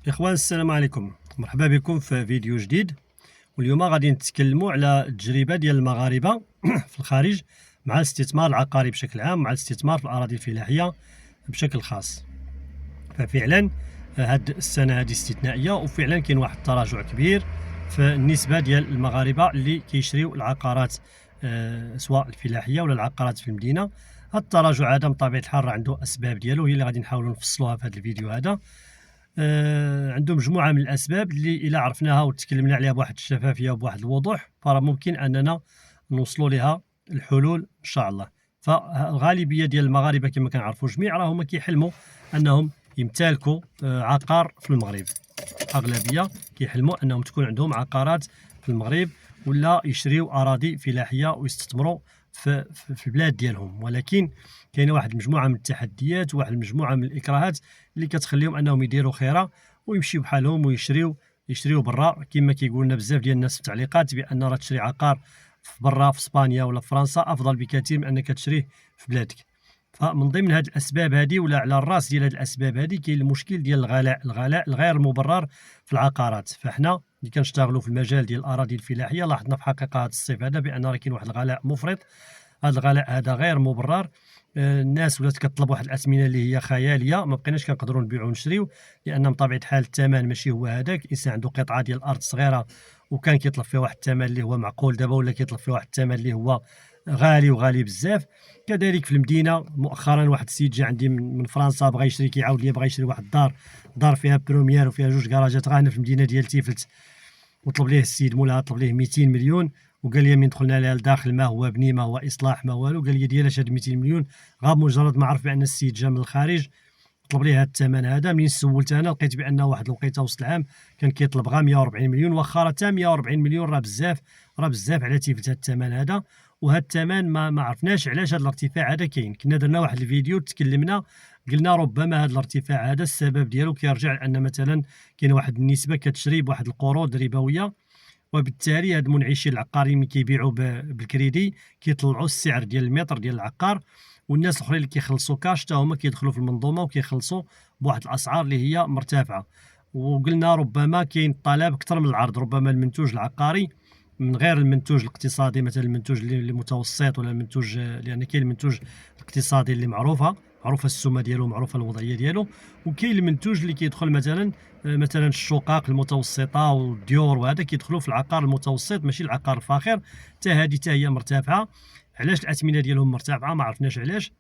إخوان السلام عليكم، مرحبا بكم في فيديو جديد. واليوم غادي نتكلموا على التجربة ديال المغاربة في الخارج مع الاستثمار العقاري بشكل عام، مع الاستثمار في الأراضي الفلاحية بشكل خاص. ففعلا هاد السنة هذه استثنائية، وفعلا كاين واحد التراجع كبير في النسبة ديال المغاربة اللي كيشريو العقارات، سواء الفلاحية ولا العقارات في المدينة. هاد التراجع هذا بطبيعة الحال راه عنده أسباب ديالو، هي اللي غادي نحاولوا نفصلوها في هذا الفيديو هذا. عنده مجموعة من الأسباب اللي إلا عرفناها وتكلمنا عليها بواحد الشفافية وبواحد الوضوح فراه ممكن أننا نوصلوا لها الحلول إن شاء الله. فالغالبية ديال المغاربة كما كنعرفوا جميع راهم كيحلموا أنهم يمتلكوا عقار في المغرب. أغلبية كيحلموا أنهم تكون عندهم عقارات في المغرب، ولا يشريوا أراضي فلاحية ويستثمروا في البلاد ديالهم. ولكن كاينه واحد المجموعه من التحديات وواحد المجموعه من الاكراهات اللي كتخليهم انهم يديروا خيره ويمشيو بحالهم ويشريو برا. كما كيقول لنا بزاف ديال الناس في التعليقات بان راه تشري عقار في برا في اسبانيا ولا في فرنسا افضل بكثير من انك تشريه في بلادك. فمن ضمن هذه الاسباب هذه، ولا على الراس ديال هذه الاسباب هذه، كاين المشكل ديال الغلاء الغير مبرر في العقارات. فاحنا اللي كنشتغلوا في المجال ديال الاراضي الفلاحيه لاحظنا في حقيقه هذا الصيف هذا بان راه كاين واحد الغلاء مفرط. هذا الغلاء هذا غير مبرر. الناس ولات كطلب واحد الاثمنه اللي هي خياليه، ما بقيناش كنقدروا نبيعوا ونشريو، لان بطبيعه الحال الثمن ماشي هو هذاك. الانسان عنده قطعه ديال الارض صغيره وكان كيطلب فيها واحد الثمن اللي هو معقول، دابا ولا كيطلب فيها واحد الثمن اللي هو غالي وغالي بزاف. كذلك في المدينه مؤخرا واحد السيد جا عندي من فرنسا بغى يشري، كيعاود لي بغى يشري واحد دار فيها بروميير وفيها جوج كراجات غا هنا في المدينه ديال تيفلت، وطلب ليه السيد مولاها طلب ليه 200 مليون، وقال لي من دخلنا لها لداخل ما هو بني ما هو اصلاح ما والو، قال لي ديالاش هاد 200 مليون. غير مجرد ما عرف بان السيد جا من الخارج طلب ليه هاد الثمن هذا. منين سولت انا لقيت بان واحد الوقيته وسط العام كان كيطلب غير 140 مليون، واخا راه حتى 140 مليون راه بزاف، راه بزاف على تيفت هاد الثمن هذا. وهاد الثمن ما عرفناش علاش هاد الارتفاع هذا كاين. كنا درنا واحد الفيديو تكلمنا قلنا ربما هذا الارتفاع هذا السبب ديالو كيرجع لان مثلا كاين واحد النسبه كتشري بواحد القروض ربويه، وبالتالي هاد المنعشين العقاريين ملي كيبيعوا بالكريدي كيطلعوا السعر ديال المتر ديال العقار، والناس الاخرين اللي كيخلصوا كاش حتى هما كيدخلوا في المنظومه وكيخلصوا بواحد الاسعار اللي هي مرتفعه. وقلنا ربما كاين طلب اكثر من العرض، ربما المنتوج العقاري من غير المنتوج الاقتصادي، مثلا المنتوج اللي متوسط ولا المنتوج، لان كاين المنتوج الاقتصادي اللي معروفه السمه ديالو، معروفه الوضعيه ديالو. وكاين المنتوج اللي كيدخل مثلا الشقق المتوسطه والديور، وهذا كيدخلوا في العقار المتوسط ماشي العقار الفاخر. حتى هذه حتى هي مرتفعه. علاش الاثمنه ديالهم مرتفعه ما عرفناش علاش،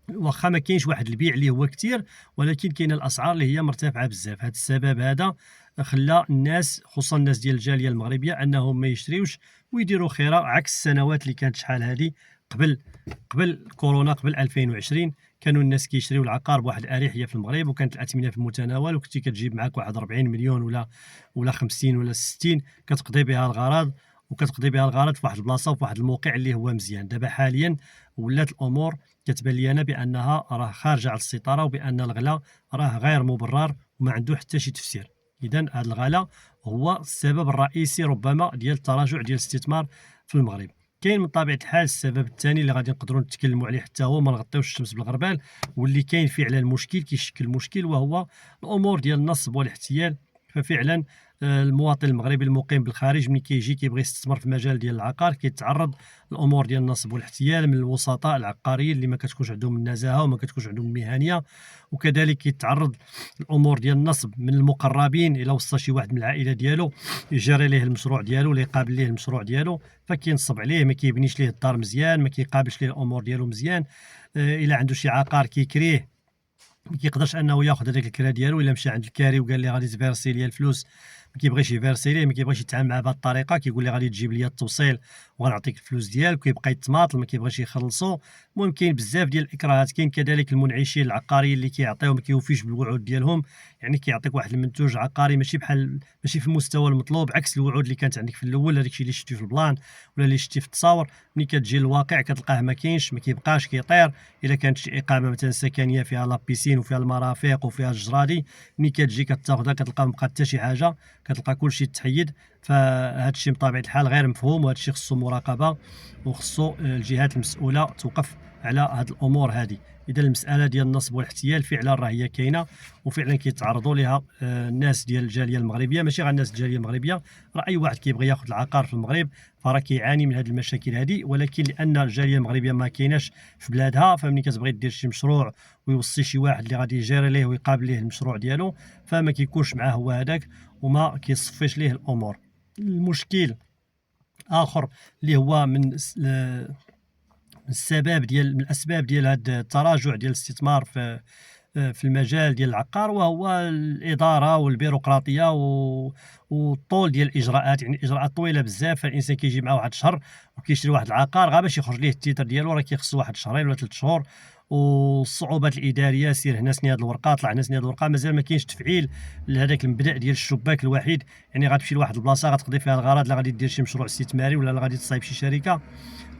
واخا ما كاينش واحد البيع اللي هو كثير، ولكن كاين الاسعار اللي هي مرتفعه بزاف. هذا السبب هذا خلى الناس، خصوصا الناس ديال الجاليه المغربيه، انهم ما يشريوش ويديروا خيره، عكس السنوات اللي كانت شحال هذه قبل كورونا، قبل 2020 كانوا الناس كيشريو العقار بواحد الاريحيه في المغرب، وكانت الاثمنه في المتناول، وكنتي كتجيب معاك واحد 40 مليون ولا 50 ولا 60 كتقضي بها الغرض، وكتقضي بها الغرض في واحد البلاصه وفي واحد الموقع اللي هو مزيان. دابا حاليا ولات الامور كتبان لي انا بانها راه خارجه على السيطره، وبان الغلاء راه غير مبرر وما عنده حتى شي تفسير. اذا هذا الغلاء هو السبب الرئيسي ربما ديال التراجع ديال الاستثمار في المغرب. كاين من طبيعه الحال السبب الثاني اللي غادي نقدروا نتكلموا عليه حتى هو، ما نغطيوش الشمس بالغربال، واللي كاين فعلا المشكل كيشكل مشكل، وهو الامور ديال النصب والاحتيال. ففعلا المواطن المغربي المقيم بالخارج ملي كيجي كيبغي يستثمر في المجال ديال العقار كيتعرض للامور ديال النصب والاحتيال من الوسطاء العقاريين اللي ما كتكونش عندهم النزاهه وما كتكونش عندهم المهنيه. وكذلك كيتعرض الامور ديال النصب من المقربين، الا وصل شي واحد من العائله ديالو يجري ليه المشروع ديالو ولا يقابل ليه المشروع ديالو فكينصب عليه، ما كيبنيش ليه الدار مزيان، ما كيقابلش ليه الامور ديالو مزيان. الا عنده شي عقار كيكريه، ما كيقدرش انه ياخذ هذاك الكرا ديالو. الا مشى عند الكاري وقال لي غادي تفيرسي لي الفلوس، ما كيبغيش يفيرسي ليه، ما كيبغيش يتعامل معاه بهذه الطريقه، كيقول لي غادي تجيب لي التوصيل وغنعطيك الفلوس ديالك، ويبقى يتماطل ما كيبغيش يخلصو. المهم كاين بزاف ديال الاكراهات. كاين كذلك المنعشين العقاريين اللي كيعطيو ما كيوفيش بالوعود ديالهم، يعني كيعطيك واحد المنتوج عقاري ماشي في المستوى المطلوب، عكس الوعود اللي كانت عندك في الاول، هذاك الشيء اللي شفتي في البلان ولا اللي شفتي في التصاور. ملي كتجي للواقع كتلقاه ما كاينش، ما كيبقاش كيطير. الا كانت شي اقامه مثلا سكنيه فيها لابيسين وفيها المرافق وفيها الجرادي، ملي كتجي كتاخذها كتلقى ما بقى حتى شي حاجه، كتلقى كلشي تحيد. فهذا الشيء بطبيعه الحال غير مفهوم، وهذا الشيء خصو مراقبه، وخصو الجهات المسؤوله توقف على هذه الامور هذه. اذا المساله ديال النصب والاحتيال فعلا راه هي كاينه، وفعلا كيتعرضوا لها الناس ديال الجاليه المغربيه، ماشي غير الناس الجاليه المغربيه، راه اي واحد كيبغي ياخذ العقار في المغرب فراه كيعاني من هذه المشاكل هذه. ولكن لان الجاليه المغربيه ما كايناش في بلادها، فملي كتبغي دير شي مشروع ويوصي شي واحد اللي غادي يجيري ليه ويقابل ليه المشروع ديالو، فما كيكونش معاه هو هذاك، وما كيصفيش ليه الامور. المشكل اخر اللي هو من الاسباب ديال هذا التراجع ديال الاستثمار في المجال ديال العقار، وهو الاداره والبيروقراطيه والطول ديال الاجراءات. يعني الاجراءات طويله بزاف، فالانسان كيجي معاه واحد الشهر وكيشري واحد العقار، غير باش يخرج ليه التيتر ديالو راه كيخصو واحد شهرين ولا 3 شهور. والصعوبات الاداريه، سير هنا سني هذه الورقه، طلع هنا سني هذه الورقه، مازال ما كاينش تفعيل لهذاك المبدا ديال الشباك الوحيد. يعني غتمشي لواحد البلاصه غتقضي فيها الغرض، لا غادي دير شي مشروع استثماري ولا غادي تصايب شي شركه،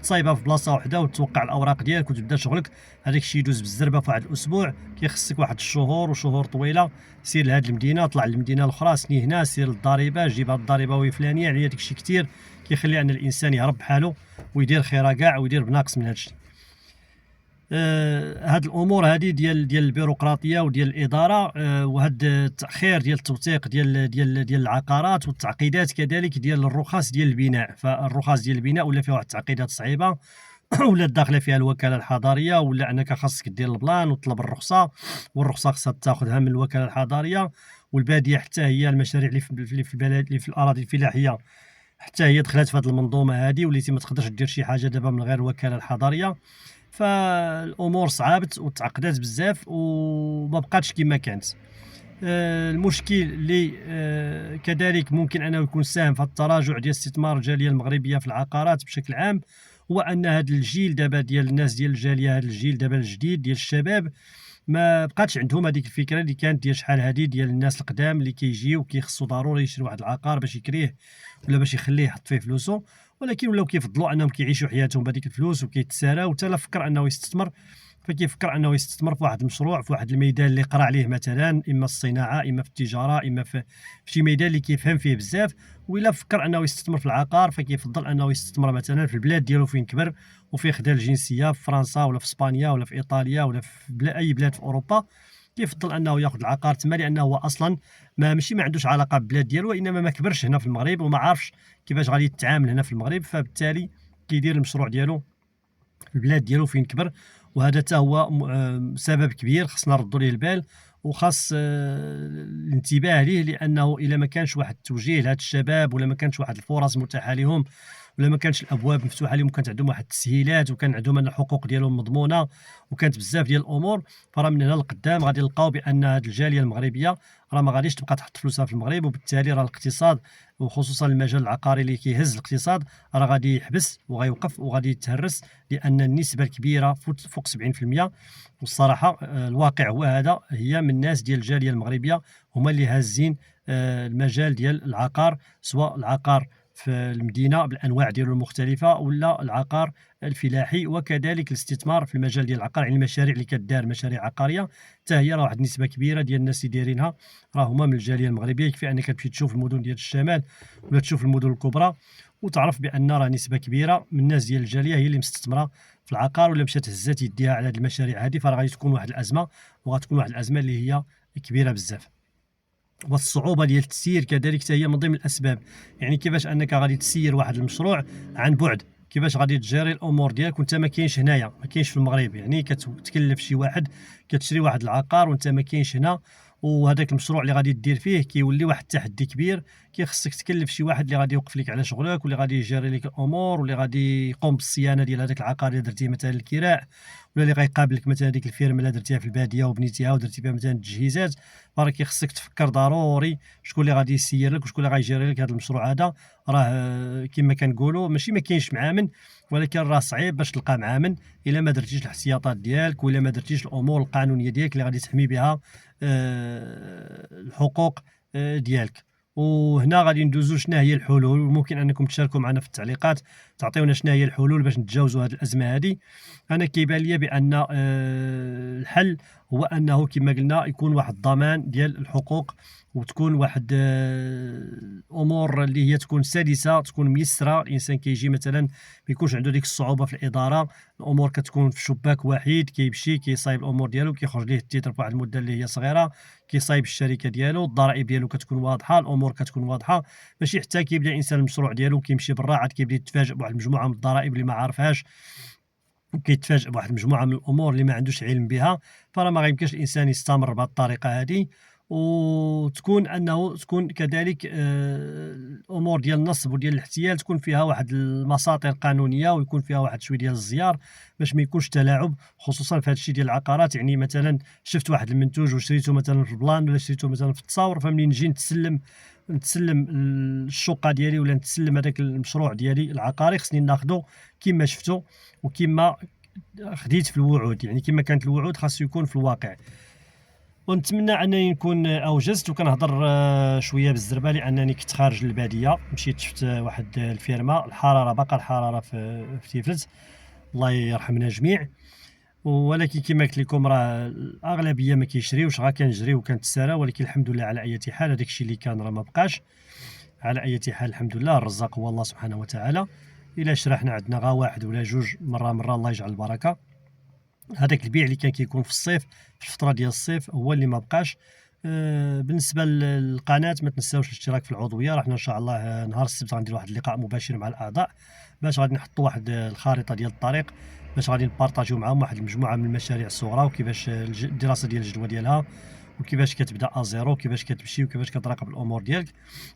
تصايبها في بلاصه وحده وتوقع الاوراق ديالك وتبدا شغلك. هذاك الشيء يدوز بالزربه في واحد الاسبوع، كيخصك واحد الشهور وشهور طويله. سير لهاد المدينه، طلع للمدينه الاخرى، سني هنا، سير للضريبه، جيب هاد الضريبه وهي فلانيه. يعني هذاك الشيء كثير كيخلي ان الانسان يهرب بحاله ويدير خيره كاع ويدير بناقص من هذا الشيء. هاد الامور هذه ديال البيروقراطيه وديال الاداره، وهاد التاخير ديال التوثيق ديال العقارات، والتعقيدات كذلك ديال الرخص ديال البناء. فالرخص ديال البناء ولا فيها واحد التعقيدات صعيبه ولا داخله فيها الوكاله الحضاريه، ولا انك خاصك دير البلان وتطلب الرخصه، والرخصه خاصها تاخذها من الوكاله الحضاريه. والباديه حتى هي المشاريع اللي في البلاد اللي في الاراضي الفلاحيه حتى هي دخلت في هذه المنظومه هذه، وليتي ما تقدرش دير شي حاجه دابا من غير الوكاله الحضاريه. فالامور صعابت وتعقدات بزاف وما بقاتش كما كانت. المشكل اللي كذلك ممكن انه يكون ساهم في التراجع ديال استثمار الجاليه المغربيه في العقارات بشكل عام، هو ان هذا الجيل دابا ديال الناس ديال الجاليه، هذا الجيل دابا الجديد ديال الشباب، ما بقاتش عندهم هذيك الفكره اللي كانت ديال شحال هذه ديال الناس القدام اللي كيجيو كيخصو ضروري يشري واحد العقار باش يكريه ولا باش يخليه يحط فيه فلوسه. ولكن ولاو كيفضلوا انهم كيعيشوا حياتهم بهذيك الفلوس وكيتساراو، حتى لا فكر انه يستثمر، فكيفكر انه يستثمر في واحد المشروع في واحد الميدان اللي قرا عليه، مثلا اما الصناعه، اما في التجاره، اما في شي ميدان اللي كيفهم فيه بزاف. وإلا فكر انه يستثمر في العقار فكيفضل انه يستثمر مثلا في البلاد ديالو فين كبر وفين خدا الجنسيه، في فرنسا ولا في اسبانيا ولا في ايطاليا ولا في اي بلاد في اوروبا. كيفضل انه ياخذ العقار تما، لانه هو اصلا ماشي ما عندوش علاقه بالبلاد ديالو، انما ما كبرش هنا في المغرب وما عارفش كيفاش غادي يتعامل هنا في المغرب، فبالتالي كيدير المشروع ديالو في البلاد ديالو فين كبر. وهذا حتى هو سبب كبير خصنا نردوا ليه البال، وخاص الانتباه ليه، لانه الا ما كانش واحد التوجيه لهاد الشباب، ولا ما كانش واحد الفرص متاحه لهم، ولا ما كانش الابواب مفتوحه لهم، وكانت عندهم واحد التسهيلات، وكان عندهم ان الحقوق ديالهم مضمونه، وكانت بزاف ديال الامور، فراه من هنا لقدام غادي نلقاو بان هاد الجاليه المغربيه راه ما غاديش تبقى تحط فلوسها في المغرب، وبالتالي راه الاقتصاد وخصوصا المجال العقاري اللي كيهز الاقتصاد راه غادي يحبس وغيوقف وغادي يتهرس، لان النسبه الكبيره فوق 70%. والصراحه الواقع هو هذا، هي من الناس ديال الجاليه المغربيه هما اللي هازين المجال ديال العقار، سواء العقار في المدينه بالانواع ديالو المختلفه، ولا العقار الفلاحي، وكذلك الاستثمار في المجال ديال العقار. يعني المشاريع اللي كدار مشاريع عقاريه حتى هي راه واحد النسبه كبيره ديال الناس اللي دايرينها راه هما من الجاليه المغربيه. يكفي انك تمشي تشوف المدن ديال الشمال ولا تشوف المدن الكبرى وتعرف بان راه نسبه كبيره من الناس ديال الجاليه هي اللي مستثمره في العقار، ولا مشات هزات يديها على هذه المشاريع هذه، فراه غادي تكون واحد الازمه، وغتكون واحد الازمه اللي هي كبيره بزاف. والصعوبه ديال التسيير كذلك حتى هي من ضمن الاسباب. يعني كيفاش انك غادي تسير واحد المشروع عن بعد، كيفاش غادي تجيري الامور ديالك وانت ما كاينش هنايا، ما كاينش في المغرب. يعني كتكلف شي واحد كتشري واحد العقار وانت ما كاينش هنا، وهذاك المشروع اللي غادي دير فيه كيولي واحد التحدي كبير. كيخصك تكلف شي واحد اللي غادي يوقف لك على شغلك، واللي غادي يجيري لك الامور، واللي غادي يقوم بالصيانه ديال هذاك العقار اللي درتيه مثلا الكراء، ولا اللي غيقابلك مثلا ديك الفيرما اللي درتيها في الباديه وبنيتيها ودرتي بها مثلا التجهيزات. فراه كيخصك تفكر ضروري شكون اللي غادي يسير لك وشكون اللي غيجيري لك هذا المشروع هذا. راه كما كنقولوا ماشي ما كاينش معامن، ولكن راه صعيب باش تلقى معامن الا ما درتيش الاحتياطات ديالك، ولا ما درتيش الامور القانونيه ديالك اللي غادي تحمي بها الحقوق ديالك. وهنا غادي ندوزو شنو هي الحلول، وممكن انكم تشاركوا معنا في التعليقات تعطيونا شنو هي الحلول باش نتجاوزوا هذه الازمه هذه. انا كيبان لي بان الحل هو انه كما قلنا يكون واحد الضمان ديال الحقوق، وتكون واحد الامور اللي هي تكون سلسه، تكون ميسره. الانسان كيجي مثلا ما يكونش عنده ديك الصعوبه في الاداره، الامور كتكون في شباك واحد، كيمشي كيصايب الامور ديالو، كيخرج ليه التيتر بواحد المده اللي هي صغيره، كيصايب الشركه ديالو، الضرائب ديالو كتكون واضحه، الامور كتكون واضحه، ماشي حتى كيبدا الانسان المشروع ديالو كيمشي برا عاد كيبدا يتفاجئ بواحد المجموعه من الضرائب اللي ما عارفهاش، وكيتفاجئ بواحد المجموعه من الامور اللي ما عندوش علم بها. فراه ما غيمكنش الانسان يستمر بهذه الطريقه هذه. وتكون انه تكون كذلك الامور ديال النصب وديال الاحتيال تكون فيها واحد المساطر قانونيه، ويكون فيها واحد شويه ديال الزيار باش ما يكونش تلاعب، خصوصا في هذا الشيء ديال العقارات. يعني مثلا شفت واحد المنتوج وشريته مثلا في البلان ولا شريته مثلا في التصاور، فملي نجي نتسلم الشقه ديالي ولا نتسلم هذاك المشروع ديالي العقاري، خصني ناخذه كما شفتو وكما خديت في الوعود. يعني كما كانت الوعود خاصو يكون في الواقع. ونتمنى انني نكون اوجزت وكنهضر شويه بالزربه، لانني كنت خارج الباديه، مشيت شفت واحد الفيرما، الحراره باقا الحراره في تيفلت، الله يرحمنا جميع. ولكن كما قلت لكم راه الاغلبيه ما كيشريوش، غا كنجري وكنتسارى، ولكن الحمد لله على اي حال هذاك الشيء اللي كان راه ما بقاش. على اي حال الحمد لله، الرزاق هو الله سبحانه وتعالى. الا شرحنا عندنا غا واحد ولا جوج مره الله يجعل البركه. هذاك البيع اللي كان كيكون في الصيف، في الفتره ديال الصيف، هو اللي ما بقاش. بالنسبه للقناه ما تنساوش الاشتراك في العضويه. راه حنا ان شاء الله نهار السبت غندير واحد اللقاء مباشر مع الاعضاء، باش غادي نحطوا واحد الخريطه ديال الطريق، باش غادي نبارطاجيو معاهم واحد المجموعه من المشاريع الصغرى، وكيفاش الدراسه ديال الجدوى ديالها، وكيفاش كتبدا ازيرو، وكيفاش كتمشي، وكيفاش كتراقب الامور ديالك.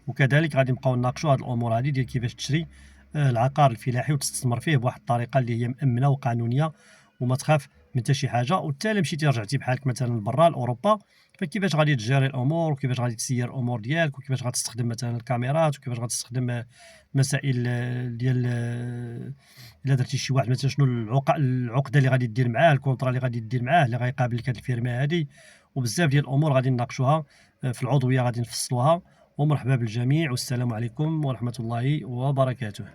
وكذلك غادي نبقاو نناقشوا هذه الامور هذه ديال كيفاش تشري العقار الفلاحي وتستثمر فيه بواحد الطريقه اللي هي مامنه وقانونيه، وما تخاف من حتى شي حاجه. وحتى الا مشيتي رجعتي بحالك مثلا برا لاوروبا، فكيفاش غادي تجاري الامور، وكيفاش غادي تسير الامور ديالك، وكيفاش غتستخدم مثلا الكاميرات، وكيفاش غتستخدم مسائل ديال الا درتي شي واحد مثلا شنو العقده اللي غادي دير معاه، الكونطرا اللي غادي دير معاه اللي غيقابل لك هذه الفيرما هذه. وبزاف ديال الامور غادي نناقشوها في العضويه، غادي نفصلوها. ومرحبا بالجميع، والسلام عليكم ورحمه الله وبركاته.